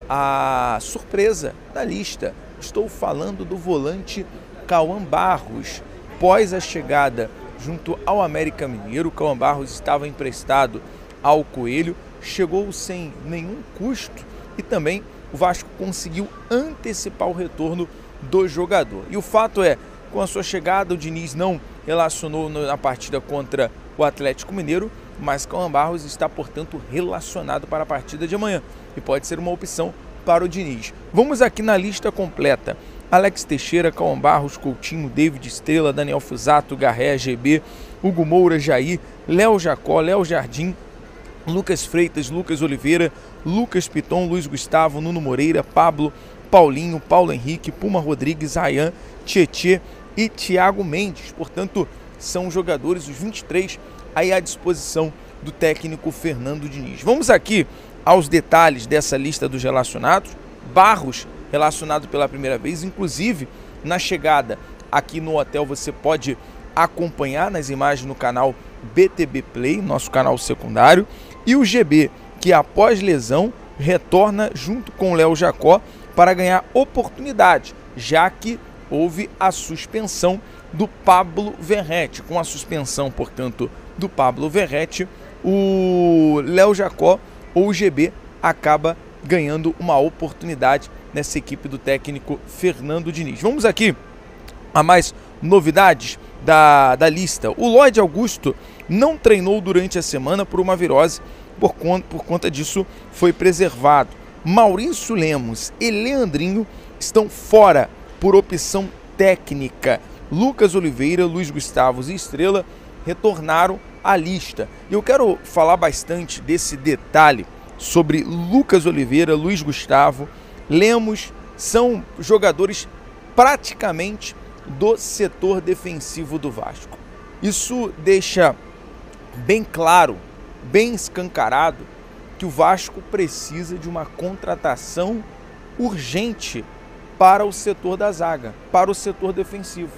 a surpresa da lista. Estou falando do volante Cauã Barros. Após a chegada junto ao América Mineiro, Cauã Barros estava emprestado ao Coelho, chegou sem nenhum custo e também o Vasco conseguiu antecipar o retorno do jogador. E o fato é, com a sua chegada, o Diniz não relacionou na partida contra o Atlético Mineiro, mas Cauã Barros está, portanto, relacionado para a partida de amanhã e pode ser uma opção para o Diniz. Vamos aqui na lista completa: Alex Teixeira, Cauã Barros, Coutinho, David Estrela, Daniel Fusato, Garré, GB, Hugo Moura, Jair, Léo Jacó, Léo Jardim, Lucas Freitas, Lucas Oliveira, Lucas Piton, Luiz Gustavo, Nuno Moreira, Pablo, Paulinho, Paulo Henrique, Puma Rodrigues, Rayan, Tietê e Thiago Mendes. Portanto, são jogadores, os 23, aí à disposição do técnico Fernando Diniz. Vamos aqui aos detalhes dessa lista dos relacionados. Barros relacionado pela primeira vez, inclusive na chegada aqui no hotel você pode acompanhar nas imagens no canal BTB Play, nosso canal secundário, e o GB, que após lesão retorna junto com o Léo Jacó para ganhar oportunidade, já que houve a suspensão do Pablo Verrete. Com a suspensão, portanto, do Pablo Verrete, o Léo Jacó ou o GB acaba ganhando uma oportunidade nessa equipe do técnico Fernando Diniz. Vamos aqui a mais novidades da lista. O Lloyd Augusto não treinou durante a semana por uma virose, por conta disso foi preservado. Maurício Lemos e Leandrinho estão fora por opção técnica. Lucas Oliveira, Luiz Gustavo e Estrela retornaram à lista. E eu quero falar bastante desse detalhe sobre Lucas Oliveira, Luiz Gustavo, Lemos, são jogadores praticamente do setor defensivo do Vasco. Isso deixa bem claro, bem escancarado, que o Vasco precisa de uma contratação urgente para o setor da zaga, para o setor defensivo.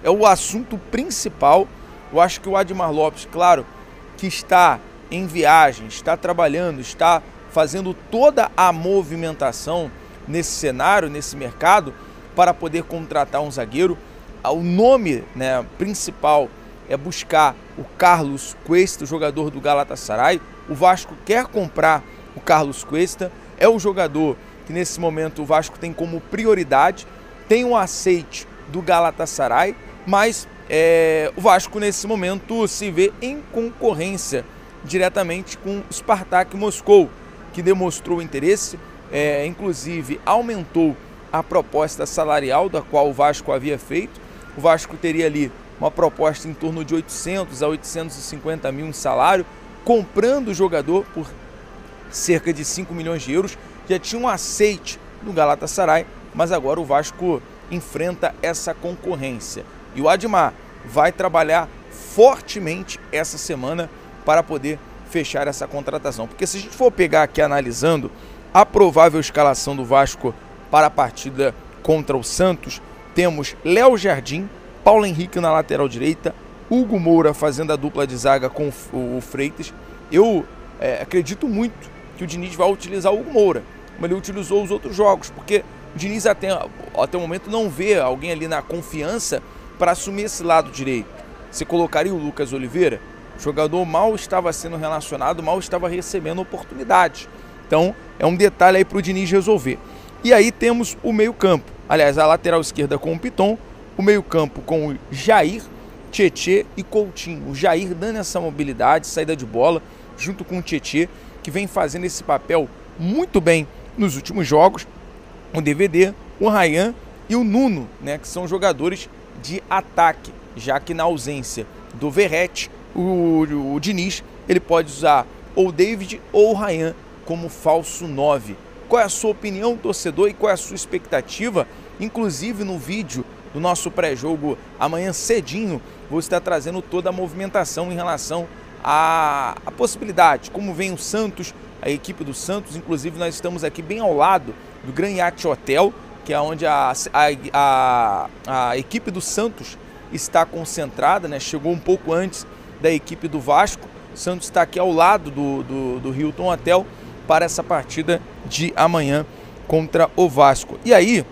É o assunto principal. Eu acho que o Admar Lopes, claro, que está em viagem, está trabalhando, está fazendo toda a movimentação nesse cenário, nesse mercado, para poder contratar um zagueiro. O nome, principal é buscar o Carlos Cuesta, o jogador do Galatasaray. O Vasco quer comprar o Carlos Cuesta, é o jogador que nesse momento o Vasco tem como prioridade, tem um aceite do Galatasaray, mas o Vasco nesse momento se vê em concorrência diretamente com o Spartak Moscou, que demonstrou interesse, inclusive aumentou a proposta salarial da qual o Vasco havia feito. O Vasco teria ali uma proposta em torno de 800 a 850 mil em salário, comprando o jogador por cerca de 5 milhões de euros. Já tinha um aceite do Galatasaray, mas agora o Vasco enfrenta essa concorrência. E o Admar vai trabalhar fortemente essa semana para poder fechar essa contratação. Porque se a gente for pegar aqui analisando a provável escalação do Vasco para a partida contra o Santos, temos Léo Jardim, Paulo Henrique na lateral direita, Hugo Moura fazendo a dupla de zaga com o Freitas. Eu acredito muito que o Diniz vai utilizar o Hugo Moura, como ele utilizou os outros jogos, porque o Diniz até o momento não vê alguém ali na confiança para assumir esse lado direito. Você colocaria o Lucas Oliveira? O jogador mal estava sendo relacionado, mal estava recebendo oportunidade. Então é um detalhe aí para o Diniz resolver. E aí temos o meio-campo. Aliás, a lateral esquerda com o Piton, o meio-campo com o Jair, Tietê e Coutinho. O Jair dando essa mobilidade, saída de bola, junto com o Tietê, que vem fazendo esse papel muito bem nos últimos jogos. O DVD, o Rayan e o Nuno, que são jogadores de ataque, já que na ausência do Verrete, o Diniz ele pode usar ou o David ou o Rayan como falso 9. Qual é a sua opinião, torcedor, e qual é a sua expectativa? Inclusive no vídeo do nosso pré-jogo amanhã cedinho, vou estar trazendo toda a movimentação em relação à possibilidade, como vem o Santos, a equipe do Santos. Inclusive nós estamos aqui bem ao lado do Grand Yacht Hotel, que é onde a equipe do Santos está concentrada, chegou um pouco antes da equipe do Vasco. O Santos está aqui ao lado do Hilton Hotel para essa partida de amanhã contra o Vasco. E aí,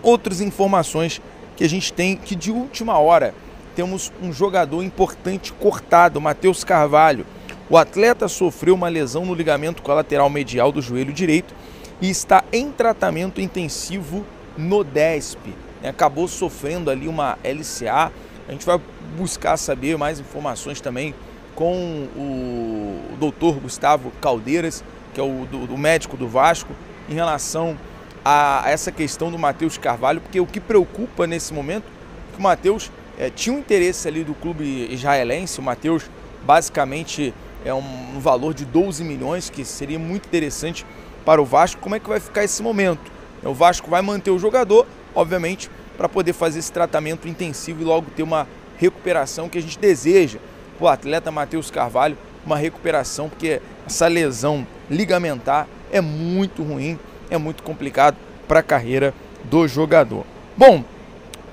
outras informações que a gente tem, que de última hora temos um jogador importante cortado, Matheus Carvalho. O atleta sofreu uma lesão no ligamento colateral medial do joelho direito e está em tratamento intensivo no DESP. Acabou sofrendo ali uma LCA. A gente vai buscar saber mais informações também com o doutor Gustavo Caldeiras, que é o médico do Vasco, em relação a essa questão do Matheus Carvalho, porque o que preocupa nesse momento é que o Matheus tinha um interesse ali do clube israelense. O Matheus basicamente é um valor de 12 milhões, que seria muito interessante para o Vasco. Como é que vai ficar esse momento? O Vasco vai manter o jogador, obviamente, para poder fazer esse tratamento intensivo e logo ter uma recuperação que a gente deseja. O atleta Matheus Carvalho, uma recuperação, porque essa lesão ligamentar é muito ruim, é muito complicado para a carreira do jogador. Bom,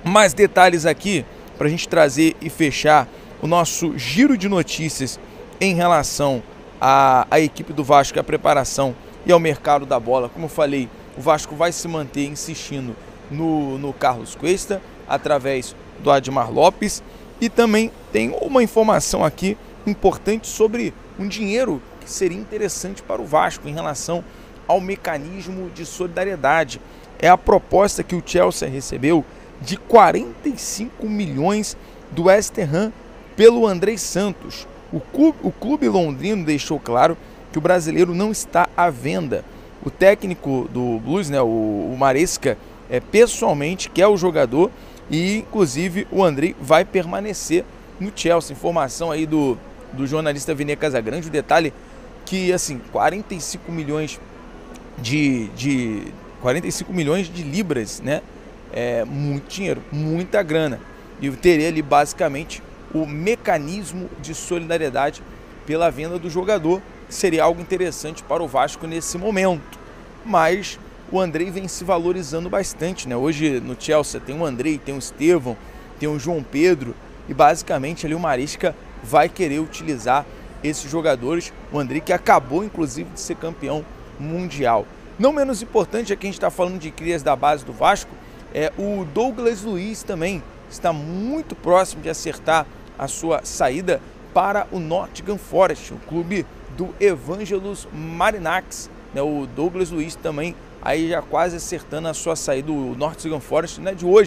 mais detalhes aqui para a gente trazer e fechar o nosso giro de notícias em relação à equipe do Vasco, a preparação e ao mercado da bola. Como eu falei, o Vasco vai se manter insistindo no Carlos Cuesta, através do Admar Lopes, e também tem uma informação aqui importante sobre um dinheiro que seria interessante para o Vasco em relação ao mecanismo de solidariedade. É a proposta que o Chelsea recebeu de 45 milhões do West Ham pelo Andrés Santos. O clube londrino deixou claro que o brasileiro não está à venda. O técnico do Blues, o Maresca, pessoalmente quer o jogador e, inclusive, o Andrei vai permanecer no Chelsea. Informação aí do jornalista Viner Casagrande. O detalhe que, assim, 45 milhões de libras, né? É muito dinheiro, muita grana. E teria ali, basicamente, o mecanismo de solidariedade pela venda do jogador, que seria algo interessante para o Vasco nesse momento. Mas o Andrei vem se valorizando bastante, né? Hoje no Chelsea tem o Andrei, tem o Estevão, tem o João Pedro, e basicamente ali o Maresca vai querer utilizar esses jogadores. O Andrei, que acabou inclusive de ser campeão mundial. Não menos importante, é que a gente está falando de crias da base do Vasco, o Douglas Luiz também está muito próximo de acertar a sua saída para o Nottingham Forest, o clube do Evangelos Marinax. O Douglas Luiz também aí já quase acertando a sua saída do Nottingham Forest, de hoje.